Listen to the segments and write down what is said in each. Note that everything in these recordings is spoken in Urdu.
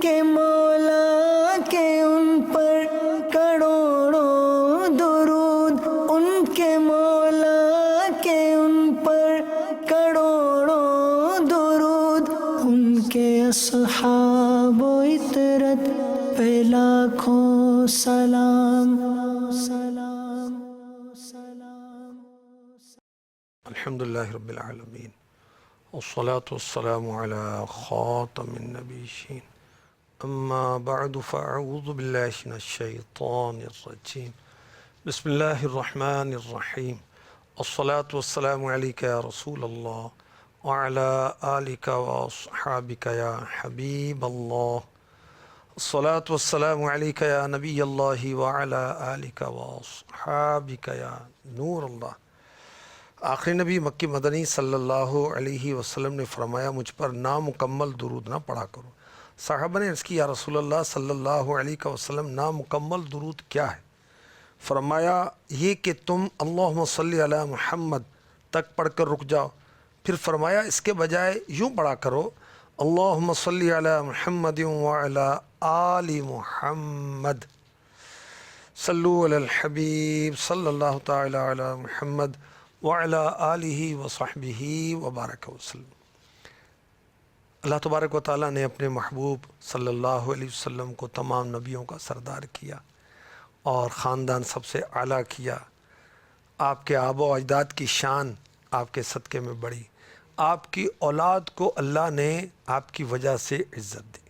کے مولا کے ان پر کروڑوں درود، ان کے مولا کے ان پر کروڑوں درود، ان کے اصحاب و اطرت پہ لاکھوں سلام سلام سلام۔ الحمدللہ رب العالمین والصلاة والسلام على خاتم النبیین، اما بعد فاعوذ باللہ من الشیطان الرجیم، بسم اللہ الرحمن الرحیم، الصلاة والسلام علیک یا رسول اللہ وعلى آلک واصحابک یا حبیب اللہ، الصلاة والسلام علیک یا نبی اللہ وعلى آلک واصحابک یا نور اللہ۔ آخری نبی مکی مدنی صلی اللہ علیہ وسلم نے فرمایا مجھ پر نامکمل درود نہ پڑھا کرو۔ صحابہ نے عرض کی یا رسول اللہ صلی اللہ علیہ وسلم نامکمل درود کیا ہے؟ فرمایا یہ کہ تم اللہم صلی علی محمد تک پڑھ کر رک جاؤ، پھر فرمایا اس کے بجائے یوں پڑھا کرو اللہم صلی علی محمد وعلی آل محمد، صلو علی الحبیب صلی اللہ تعالی علی محمد وعلی آلہ وصحبہ وبارک وسلم۔ اللہ تبارک و تعالیٰ نے اپنے محبوب صلی اللہ علیہ وسلم کو تمام نبیوں کا سردار کیا اور خاندان سب سے اعلیٰ کیا۔ آپ کے آبا و اجداد کی شان آپ کے صدقے میں بڑھی، آپ کی اولاد کو اللہ نے آپ کی وجہ سے عزت دی۔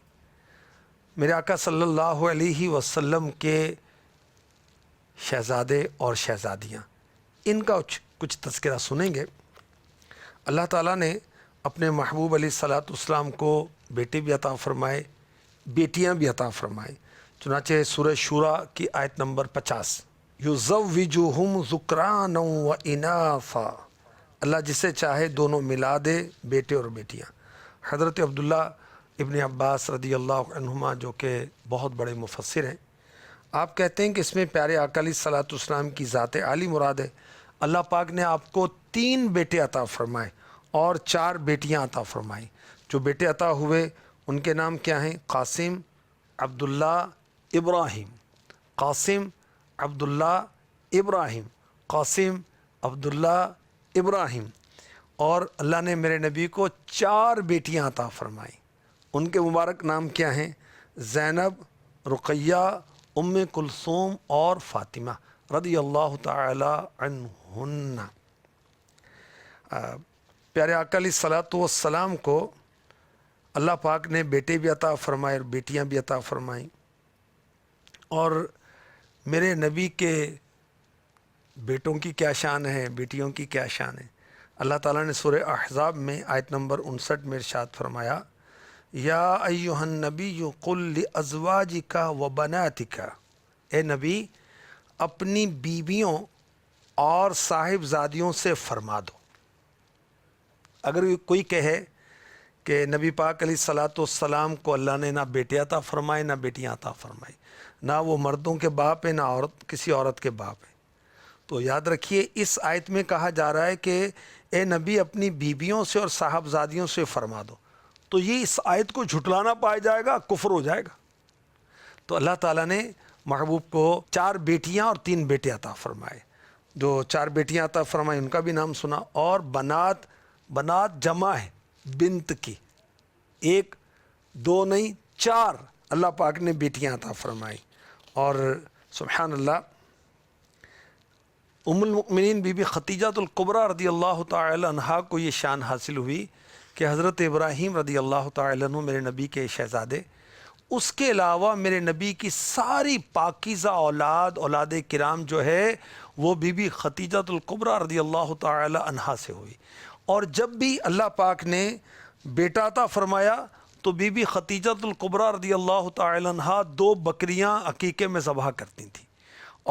میرے آقا صلی اللہ علیہ وسلم کے شہزادے اور شہزادیاں، ان کا کچھ تذکرہ سنیں گے۔ اللہ تعالیٰ نے اپنے محبوب علیہ الصلاۃ والسلام کو بیٹے بھی عطا فرمائے، بیٹیاں بھی عطا فرمائے۔ چنانچہ سورہ شورى کی آیت نمبر 50، یزوجہم ذکرانا و اناثا، اللہ جسے چاہے دونوں ملا دے، بیٹے اور بیٹیاں۔ حضرت عبداللہ ابن عباس رضی اللہ عنہما جو کہ بہت بڑے مفسر ہیں، آپ کہتے ہیں کہ اس میں پیارے آقا علیہ الصلاۃ والسلام کی ذات عالی مراد ہے۔ اللہ پاک نے آپ کو 3 بیٹے عطا فرمائے اور 4 بیٹیاں عطا فرمائیں۔ جو بیٹے عطا ہوئے ان کے نام کیا ہیں؟ قاسم، عبداللہ، ابراہیم۔ قاسم، عبداللہ، ابراہیم، قاسم، عبداللہ، ابراہیم۔ اور اللہ نے میرے نبی کو 4 بیٹیاں عطا فرمائیں۔ ان کے مبارک نام کیا ہیں؟ زینب، رقیہ، ام کلثوم اور فاطمہ رضی اللہ تعالی عنہن۔ پیارے آقا علیہ الصلاۃ والسلام کو اللہ پاک نے بیٹے بھی عطا فرمائے اور بیٹیاں بھی عطا فرمائیں۔ اور میرے نبی کے بیٹوں کی کیا شان ہے، بیٹیوں کی کیا شان ہے؟ اللہ تعالیٰ نے سورہ احزاب میں آیت نمبر 59 میں ارشاد فرمایا یا ایھا النبی قل لازواجک و بناتک، اے نبی اپنی بیویوں اور صاحبزادیوں سے فرما دو۔ اگر کوئی کہے کہ نبی پاک علیہ الصلاۃ والسلام کو اللہ نے نہ بیٹے عطا فرمائے نہ بیٹیاں عطا فرمائی، نہ وہ مردوں کے باپ ہیں نہ کسی عورت کے باپ ہیں، تو یاد رکھیے اس آیت میں کہا جا رہا ہے کہ اے نبی اپنی بیویوں سے اور صاحبزادیوں سے فرما دو، تو یہ اس آیت کو جھٹلانا پایا جائے گا، کفر ہو جائے گا۔ تو اللہ تعالیٰ نے محبوب کو 4 بیٹیاں اور 3 بیٹے عطا فرمائے۔ جو 4 بیٹیاں عطا فرمائے ان کا بھی نام سنا، اور بنات جمع ہے بنت کی، 1 2 نہیں 4 اللہ پاک نے بیٹیاں عطا فرمائی۔ اور سبحان اللہ، ام المؤمنین بی بی خدیجہ الکبریٰ رضی اللہ تعالی عنہا کو یہ شان حاصل ہوئی کہ حضرت ابراہیم رضی اللہ تعالی عنہ میرے نبی کے شہزادے، اس کے علاوہ میرے نبی کی ساری پاکیزہ اولاد کرام جو ہے وہ بی بی خدیجہ الکبریٰ رضی اللہ تعالی عنہا سے ہوئی۔ اور جب بھی اللہ پاک نے بیٹا عطا فرمایا تو بی بی خدیجہ الکبریٰ رضی اللہ تعالی عنہا 2 بکریاں عقیقے میں ذبح کرتی تھیں،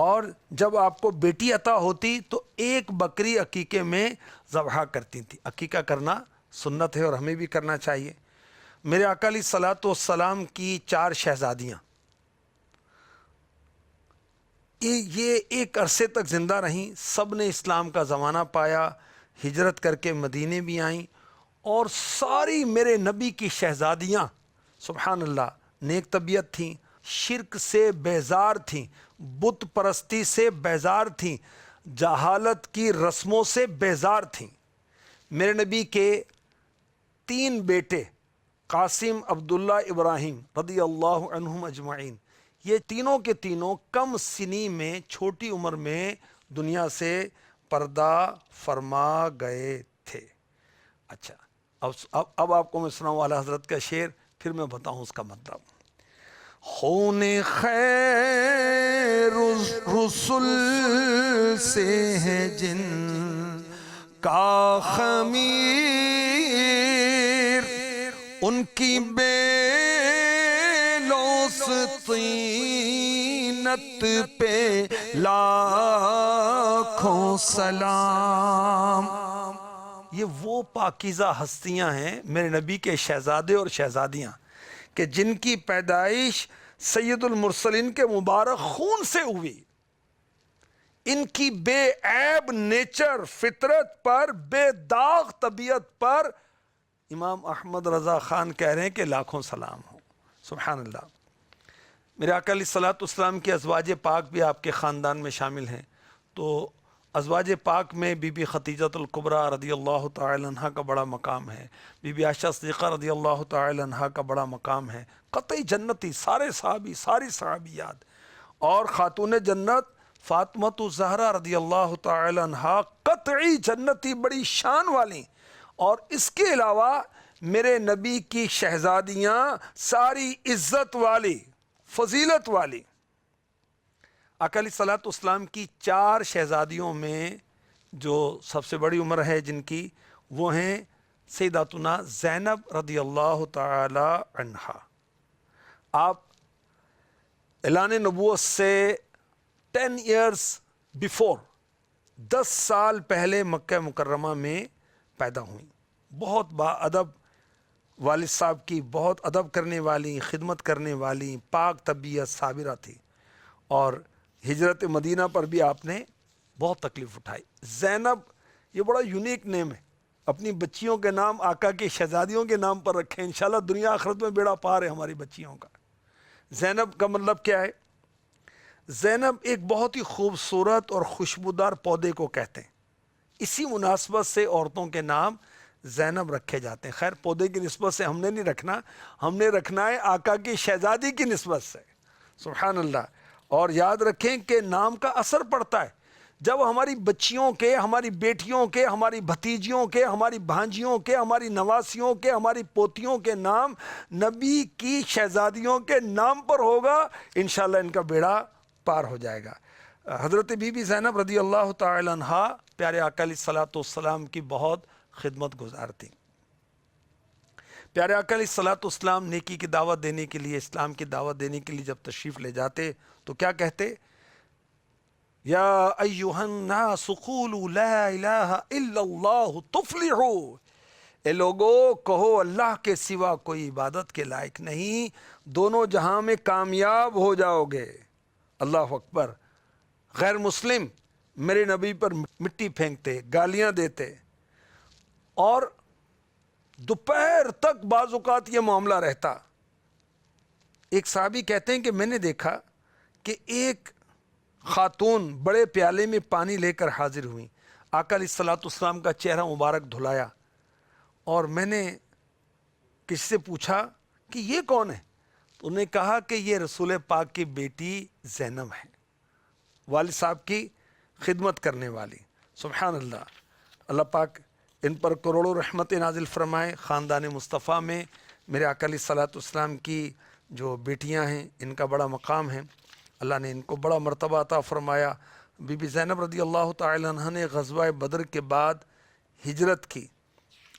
اور جب آپ کو بیٹی عطا ہوتی تو 1 بکری عقیقے میں ذبح کرتی تھیں۔ عقیقہ کرنا سنت ہے اور ہمیں بھی کرنا چاہیے۔ میرے آقا علیہ الصلاۃ والسلام کی 4 شہزادیاں یہ ایک عرصے تک زندہ رہیں، سب نے اسلام کا زمانہ پایا، ہجرت کر کے مدینے بھی آئیں، اور ساری میرے نبی کی شہزادیاں سبحان اللہ نیک طبیعت تھیں، شرک سے بیزار تھیں، بت پرستی سے بیزار تھیں، جہالت کی رسموں سے بیزار تھیں۔ میرے نبی کے 3 بیٹے قاسم، عبداللہ، ابراہیم رضی اللہ عنہم اجمعین، یہ تینوں کے تینوں کم سنی میں، چھوٹی عمر میں دنیا سے پردہ فرما گئے تھے۔ اچھا، اب آپ کو میں سناؤں اعلیٰ حضرت کا شعر، پھر میں بتاؤں اس کا مطلب۔ خون خیر رسول سے ہے جن کا خمیر، ان کی بے لوث طینت پہ لاکھوں سلام۔ یہ وہ پاکیزہ ہستیاں ہیں میرے نبی کے شہزادے اور شہزادیاں کہ جن کی پیدائش سید المرسلین کے مبارک خون سے ہوئی۔ ان کی بے عیب نیچر، فطرت پر، بے داغ طبیعت پر امام احمد رضا خان کہہ رہے ہیں کہ لاکھوں سلام ہو۔ سبحان اللہ۔ میرے آقا علیہ الصلوۃ والسلام کے ازواج پاک بھی آپ کے خاندان میں شامل ہیں، تو ازواج پاک میں بی بی خدیجۃ الکبریٰ رضی اللہ تعالی عنہ کا بڑا مقام ہے، بی بی عائشہ صدیقہ رضی اللہ تعالی عنہ کا بڑا مقام ہے، قطعی جنتی، سارے صحابی، ساری صحابیات، اور خاتون جنت فاطمۃ الزہرا رضی اللہ تعالی عنہ قطعی جنتی، بڑی شان والی۔ اور اس کے علاوہ میرے نبی کی شہزادیاں ساری عزت والی، فضیلت والی۔ آقا علیہ الصلوۃ والسلام کی 4 شہزادیوں میں جو سب سے بڑی عمر ہے جن کی، وہ ہیں سیداتنا زینب رضی اللہ تعالی عنہا۔ آپ اعلان نبوت سے 10 ایئرز بیفور، 10 سال پہلے مکہ مکرمہ میں پیدا ہوئیں۔ بہت باادب والد صاحب کی، بہت ادب کرنے والی، خدمت کرنے والی، پاک طبیعت صابرہ تھی، اور ہجرت مدینہ پر بھی آپ نے بہت تکلیف اٹھائی۔ زینب یہ بڑا یونیک نیم ہے، اپنی بچیوں کے نام آقا کی شہزادیوں کے نام پر رکھیں، انشاءاللہ دنیا آخرت میں بیڑا پار ہے ہماری بچیوں کا۔ زینب کا مطلب کیا ہے؟ زینب ایک بہت ہی خوبصورت اور خوشبودار پودے کو کہتے ہیں، اسی مناسبت سے عورتوں کے نام زینب رکھے جاتے ہیں۔ خیر پودے کی نسبت سے ہم نے نہیں رکھنا، ہم نے رکھنا ہے آقا کی شہزادی کی نسبت سے۔ سبحان اللہ۔ اور یاد رکھیں کہ نام کا اثر پڑتا ہے، جب ہماری بچیوں کے، ہماری بیٹیوں کے، ہماری بھتیجیوں کے، ہماری بھانجیوں کے، ہماری نواسیوں کے، ہماری پوتیوں کے نام نبی کی شہزادیوں کے نام پر ہوگا، انشاءاللہ ان کا بیڑا پار ہو جائے گا۔ حضرت بی بی زینب رضی اللہ تعالی عنہا پیارے آقا علیہ الصلوۃ والسلام کی بہت خدمت گزار تھی۔ پیارے آقا علیہ الصلوۃ والسلام نیکی کی دعوت دینے کے لیے، اسلام کی دعوت دینے کے لیے جب تشریف لے جاتے تو کیا کہتے؟ یا ایھا الناس قولوا لا الہ الا اللہ تفلحوا، اے لوگو کہو اللہ کے سوا کوئی عبادت کے لائق نہیں، دونوں جہاں میں کامیاب ہو جاؤ گے۔ اللہ اکبر۔ غیر مسلم میرے نبی پر مٹی پھینکتے، گالیاں دیتے، اور دوپہر تک بعض اوقات یہ معاملہ رہتا۔ ایک صحابی کہتے ہیں کہ میں نے دیکھا کہ ایک خاتون بڑے پیالے میں پانی لے کر حاضر ہوئیں، آقا علیہ الصلوۃ والسلام کا چہرہ مبارک دھلایا، اور میں نے کسی سے پوچھا کہ یہ کون ہے؟ تو انہوں نے کہا کہ یہ رسول پاک کی بیٹی زینب ہے، والد صاحب کی خدمت کرنے والی۔ سبحان اللہ۔ اللہ پاک ان پر کروڑوں رحمت نازل فرمائے۔ خاندان مصطفیٰ میں میرے آقا علیہ الصلوۃ والسلام کی جو بیٹیاں ہیں ان کا بڑا مقام ہے، اللہ نے ان کو بڑا مرتبہ عطا فرمایا۔ بی بی زینب رضی اللہ تعالی عنہ نے غزوہ بدر کے بعد ہجرت کی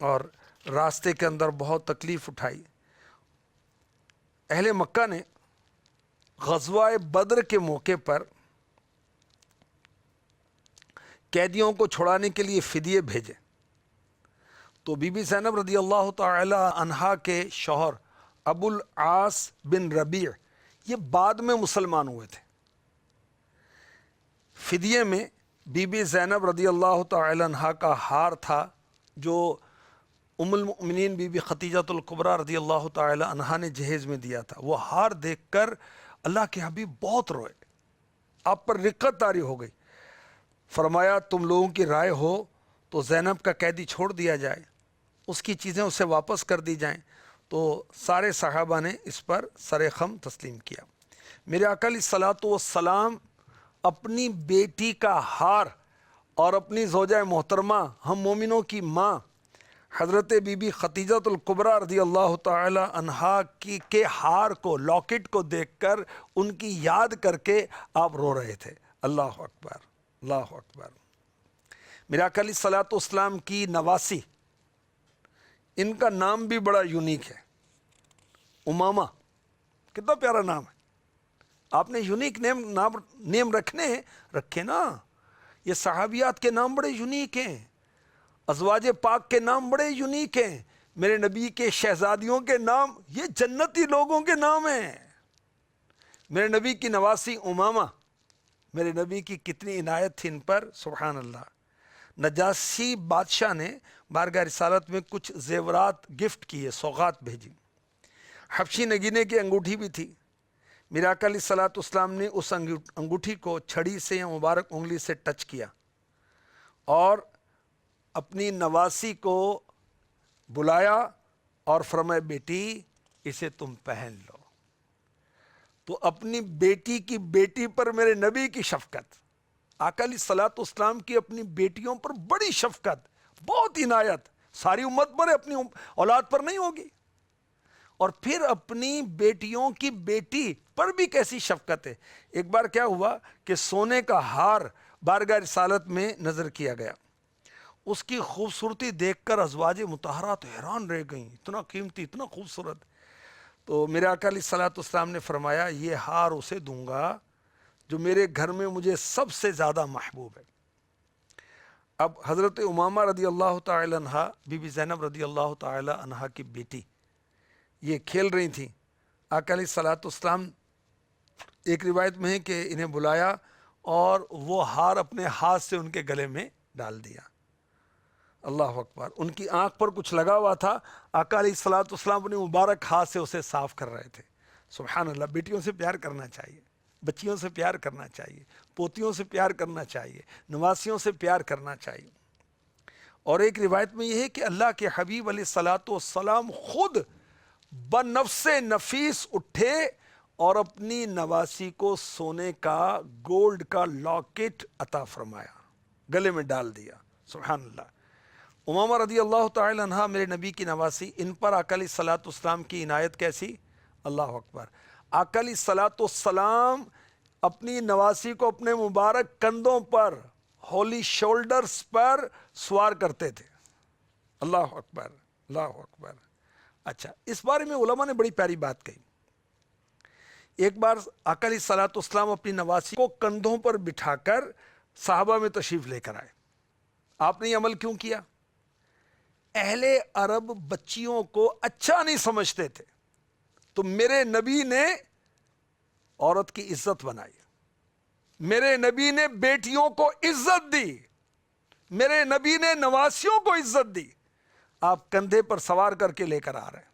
اور راستے کے اندر بہت تکلیف اٹھائی۔ اہل مکہ نے غزوہ بدر کے موقع پر قیدیوں کو چھڑانے کے لیے فدیے بھیجے، تو بی بی زینب رضی اللہ تعالی عنہا کے شوہر ابو العاص بن ربیع یہ بعد میں مسلمان ہوئے تھے۔ فدیے میں بی بی زینب رضی اللہ تعالی عنہا کا ہار تھا جو ام المؤمنین بی بی خدیجۃ الکبریٰ رضی اللہ تعالی عنہا نے جہیز میں دیا تھا. وہ ہار دیکھ کر اللہ کے حبیب بہت روئے, آپ پر رقت طاری ہو گئی. فرمایا تم لوگوں کی رائے ہو تو زینب کا قیدی چھوڑ دیا جائے, اس کی چیزیں اسے واپس کر دی جائیں. تو سارے صحابہ نے اس پر سر خم تسلیم کیا. میرے آقا علیہ الصلوۃ والسلام اپنی بیٹی کا ہار اور اپنی زوجہ محترمہ ہم مومنوں کی ماں حضرت بی بی خدیجۃ الکبریٰ رضی اللہ تعالی عنہا کے ہار کو, لاکٹ کو دیکھ کر ان کی یاد کر کے آپ رو رہے تھے. اللہ اکبر, اللہ اکبر. میرے آقا علیہ الصلوۃ والسلام کی نواسی, ان کا نام بھی بڑا یونیک ہے, امامہ. کتنا پیارا نام ہے. آپ نے یونیک نیم رکھے نا. یہ صحابیات کے نام بڑے یونیک ہیں, ازواج پاک کے نام بڑے یونیک ہیں, میرے نبی کے شہزادیوں کے نام یہ جنتی لوگوں کے نام ہیں. میرے نبی کی نواسی امامہ, میرے نبی کی کتنی عنایت تھی ان پر, سبحان اللہ. نجاشی بادشاہ نے بارگاہ رسالت میں کچھ زیورات گفٹ کیے, سوغات بھیجی. حبشی نگینے کی انگوٹھی بھی تھی. میرے آقا علیہ الصلوۃ والسلام نے اس انگوٹھی کو چھڑی سے یا مبارک انگلی سے ٹچ کیا اور اپنی نواسی کو بلایا اور فرمایا بیٹی اسے تم پہن لو. تو اپنی بیٹی کی بیٹی پر میرے نبی کی شفقت, آقا علیہ الصلوۃ والسلام کی اپنی بیٹیوں پر بڑی شفقت, بہت عنایت. ساری امت پر, اپنی اولاد پر نہیں ہوگی. اور پھر اپنی بیٹیوں کی بیٹی پر بھی کیسی شفقت ہے. ایک بار کیا ہوا کہ سونے کا ہار بارگاہ رسالت میں نظر کیا گیا. اس کی خوبصورتی دیکھ کر ازواج مطہرات حیران رہ گئیں, اتنا قیمتی, اتنا خوبصورت. تو میرے آقا علیہ الصلوۃ والسلام نے فرمایا یہ ہار اسے دوں گا جو میرے گھر میں مجھے سب سے زیادہ محبوب ہے. اب حضرت امامہ رضی اللہ تعالی عنہا, بی بی زینب رضی اللہ تعالی عنہا کی بیٹی, یہ کھیل رہی تھیں. آقا علیہ الصلوۃ والسلام, ایک روایت میں ہے کہ انہیں بلایا اور وہ ہار اپنے ہاتھ سے ان کے گلے میں ڈال دیا. اللہ اکبر. ان کی آنکھ پر کچھ لگا ہوا تھا, آقا علیہ الصلوۃ والسلام اپنے مبارک ہاتھ سے اسے صاف کر رہے تھے. سبحان اللہ. بیٹیوں سے پیار کرنا چاہیے, بچیوں سے پیار کرنا چاہیے, پوتیوں سے پیار کرنا چاہیے, نواسیوں سے پیار کرنا چاہیے. اور ایک روایت میں یہ ہے کہ اللہ کے حبیب علیہ الصلوۃ والسلام خود بنفس نفیس اٹھے اور اپنی نواسی کو سونے کا, گولڈ کا لاکٹ عطا فرمایا, گلے میں ڈال دیا. سبحان اللہ. امامہ رضی اللہ تعالی عنہ میرے نبی کی نواسی, ان پر آقا علیہ الصلوۃ والسلام کی عنایت کیسی. اللہ اکبر. آقا علیہ الصلوۃ والسلام اپنی نواسی کو اپنے مبارک کندھوں پر, ہولی شولڈرز پر سوار کرتے تھے. اللہ اکبر, اللہ اکبر. اچھا, اس بارے میں علماء نے بڑی پیاری بات کہی. ایک بار آقا علیہ الصلوۃ والسلام اپنی نواسی کو کندھوں پر بٹھا کر صحابہ میں تشریف لے کر آئے. آپ نے یہ عمل کیوں کیا؟ اہل عرب بچیوں کو اچھا نہیں سمجھتے تھے, تو میرے نبی نے عورت کی عزت بنائی, میرے نبی نے بیٹیوں کو عزت دی, میرے نبی نے نواسیوں کو عزت دی. آپ کندھے پر سوار کر کے لے کر آ رہے ہیں.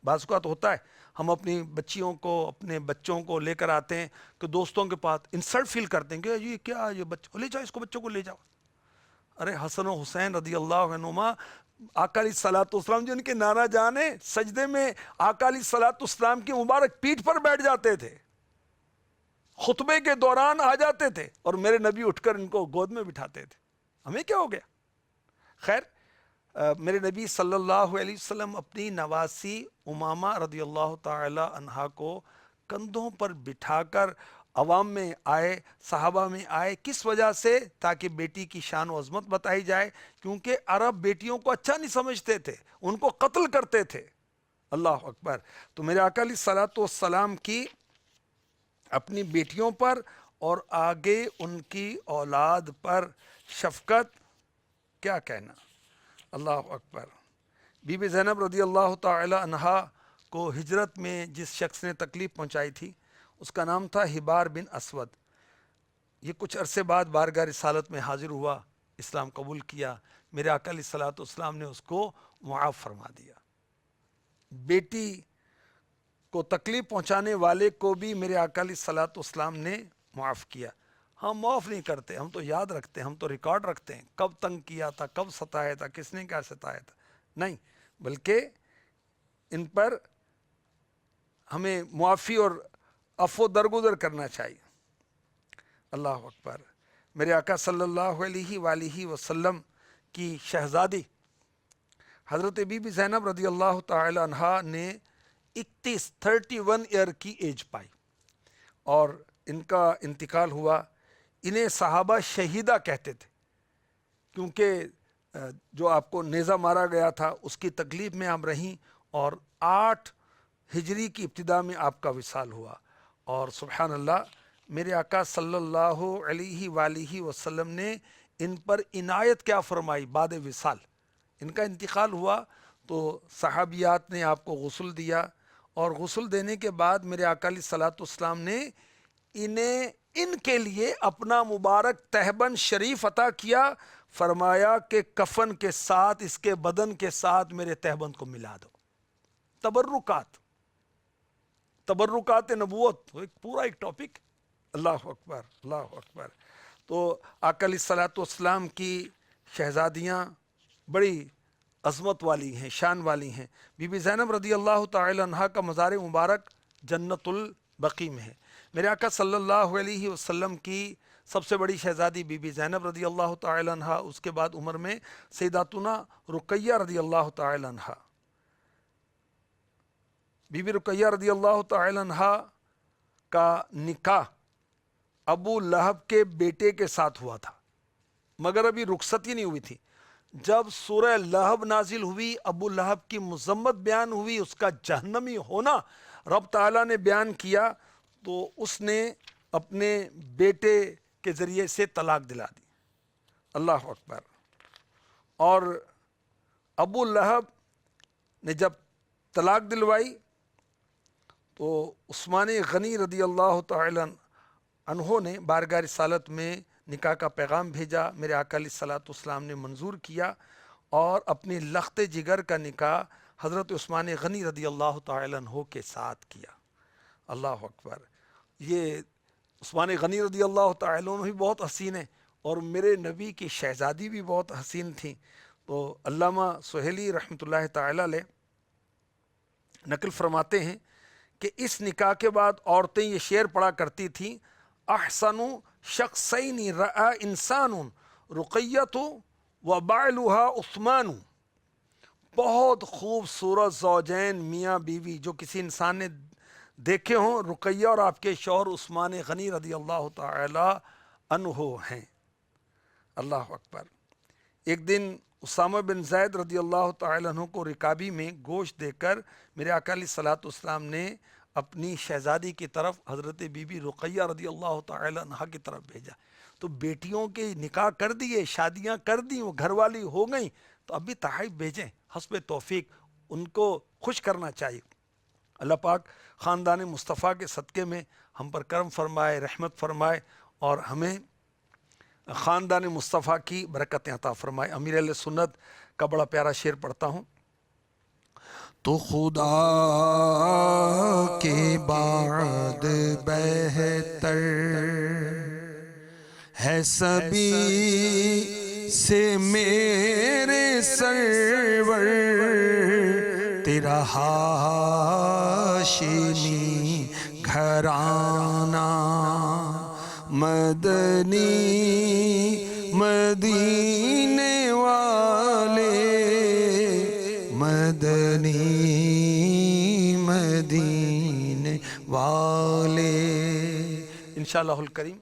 بعض اوقات ہوتا ہے ہم اپنی بچیوں کو, اپنے بچوں کو لے کر آتے ہیں کہ دوستوں کے پاس انسلٹ فیل کرتے ہیں کہ یہ کیا, یہ بچوں لے جاؤ, اس کو بچوں کو لے جاؤ. ارے حسن و حسین رضی اللہ عنہما, آقا علیہ الصلوۃ والسلام جو ان کے نانا جان ہیں, سجدے میں آقا علیہ الصلوۃ والسلام کی مبارک پیٹھ پر بیٹھ جاتے تھے, خطبے کے دوران آ جاتے تھے اور میرے نبی اٹھ کر ان کو گود میں بٹھاتے تھے. ہمیں کیا ہو گیا؟ خیر, میرے نبی صلی اللہ علیہ وسلم اپنی نواسی امامہ رضی اللہ تعالی عنہا کو کندھوں پر بٹھا کر عوام میں آئے, صحابہ میں آئے. کس وجہ سے؟ تاکہ بیٹی کی شان و عظمت بتائی جائے, کیونکہ عرب بیٹیوں کو اچھا نہیں سمجھتے تھے, ان کو قتل کرتے تھے. اللہ اکبر. تو میرے آقا علیہ الصلوۃ والسلام کی اپنی بیٹیوں پر اور آگے ان کی اولاد پر شفقت, کیا کہنا. اللہ اکبر. بی بی زینب رضی اللہ تعالی عنہا کو ہجرت میں جس شخص نے تکلیف پہنچائی تھی اس کا نام تھا حبار بن اسود. یہ کچھ عرصے بعد بارگاہ رسالت میں حاضر ہوا, اسلام قبول کیا. میرے آقا علیہ الصلوۃ والسلام نے اس کو معاف فرما دیا. بیٹی کو تکلیف پہنچانے والے کو بھی میرے آقا علیہ الصلوۃ والسلام نے معاف کیا. ہم معاف نہیں کرتے, ہم تو یاد رکھتے ہیں, ہم تو ریکارڈ رکھتے ہیں کب تنگ کیا تھا, کب ستایا تھا, کس نے کیا ستایا تھا. نہیں, بلکہ ان پر ہمیں معافی اور عفو درگزر کرنا چاہیے. اللہ اکبر. میرے آقا صلی اللہ علیہ وآلہ وسلم کی شہزادی حضرت بی بی زینب رضی اللہ تعالی عنہا نے 31 ایئر کی ایج پائی اور ان کا انتقال ہوا. انہیں صحابہ شہیدہ کہتے تھے کیونکہ جو آپ کو نیزہ مارا گیا تھا اس کی تکلیف میں آپ رہیں, اور 8 ہجری کی ابتدا میں آپ کا وصال ہوا. اور سبحان اللہ, میرے آقا صلی اللہ علیہ وآلہ وسلم نے ان پر عنایت کیا فرمائی. بعد وصال ان کا انتقال ہوا تو صحابیات نے آپ کو غسل دیا, اور غسل دینے کے بعد میرے آقا علیہ الصلوۃ والسلام نے ان کے لیے اپنا مبارک تہبند شریف عطا کیا. فرمایا کہ کفن کے ساتھ, اس کے بدن کے ساتھ میرے تہبند کو ملا دو. تبرکات نبوت, پورا ایک ٹاپک. اللہ اکبر, اللہ اکبر. تو آقا علیہ الصلوۃ والسلام کی شہزادیاں بڑی عظمت والی ہیں, شان والی ہیں. بی بی زینب رضی اللہ تعالی عنہا کا مزار مبارک جنت البقیع میں ہے. میرے آقا صلی اللہ علیہ وسلم کی سب سے بڑی شہزادی بی بی زینب رضی اللہ تعالی عنہا, اس کے بعد عمر میں سیداتنا رقیہ رضی اللہ تعالی عنہا. بی بی رقیہ رضی اللہ تعالی عنہا کا نکاح ابو لہب کے بیٹے کے ساتھ ہوا تھا, مگر ابھی رخصتی نہیں ہوئی تھی. جب سورہ لہب نازل ہوئی, ابو لہب کی مذمت بیان ہوئی, اس کا جہنمی ہونا رب تعالیٰ نے بیان کیا, تو اس نے اپنے بیٹے کے ذریعے سے طلاق دلا دی. اللہ اکبر. اور ابو لہب نے جب طلاق دلوائی تو عثمان غنی رضی اللہ تعالی عنہ نے بارگاہ رسالت میں نکاح کا پیغام بھیجا. میرے آقا علیہ الصلوۃ والسلام نے منظور کیا اور اپنی لخت جگر کا نکاح حضرت عثمان غنی رضی اللہ تعالی عنہ کے ساتھ کیا. اللہ اکبر. یہ عثمان غنی رضی اللہ تعالی عنہ بھی بہت حسین ہیں, اور میرے نبی کی شہزادی بھی بہت حسین تھیں. تو علامہ سہیلی رحمۃ اللہ تعالی علیہ نقل فرماتے ہیں کہ اس نکاح کے بعد عورتیں یہ شعر پڑھا کرتی تھیں, احسن شخصین رأى انسان رقیۃ وبعلها عثمان. بہت خوبصورت زوجین, میاں بیوی جو کسی انسان نے دیکھے ہوں, رقیہ اور آپ کے شوہر عثمان غنی رضی اللہ تعالی عنہ ہیں. اللہ اکبر. ایک دن اسامہ بن زید رضی اللہ تعالی عنہ کو رکابی میں گوشت دے کر میرے آقا علیہ الصلوۃ والسلام نے اپنی شہزادی کی طرف حضرت بی بی رقیہ رضی اللہ تعالی عنہ کی طرف بھیجا. تو بیٹیوں کے نکاح کر دیے, شادیاں کر دیں, وہ گھر والی ہو گئیں, تو اب بھی تحائف بھیجیں حسب توفیق, ان کو خوش کرنا چاہیے. اللہ پاک خاندان مصطفیٰ کے صدقے میں ہم پر کرم فرمائے, رحمت فرمائے, اور ہمیں خاندان مصطفیٰ کی برکتیں عطا فرمائے. امیر اہل سنت کا بڑا پیارا شعر پڑھتا ہوں. تو خدا کے بعد بہتر ہے سبھی سے میرے سرور, تیرا ہاشمی گھرانہ مدنی مدینے والے, مدنی مدینے والے. انشاءاللہ الکریم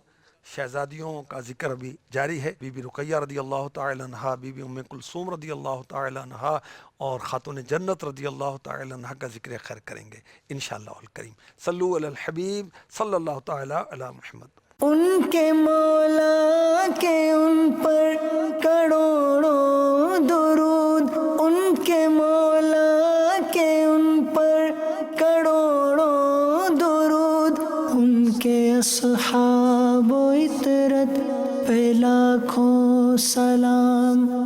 شہزادیوں کا ذکر ابھی جاری ہے. بی بی رقیہ رضی اللہ تعالی عنہا, بی بی ام کلثوم رضی اللہ تعالی عنہا, اور خاتون جنت رضی اللہ تعالی عنہا کا ذکر خیر کریں گے انشاءاللہ الکریم. صلو علی الحبیب صلی اللہ تعالی علی محمد. ان کے مولا کے ان پر کروڑوں درود, ان کے مولا کے ان پر کروڑوں درود, ان کے اصحاب و اطرت پہ لاکھوں سلام.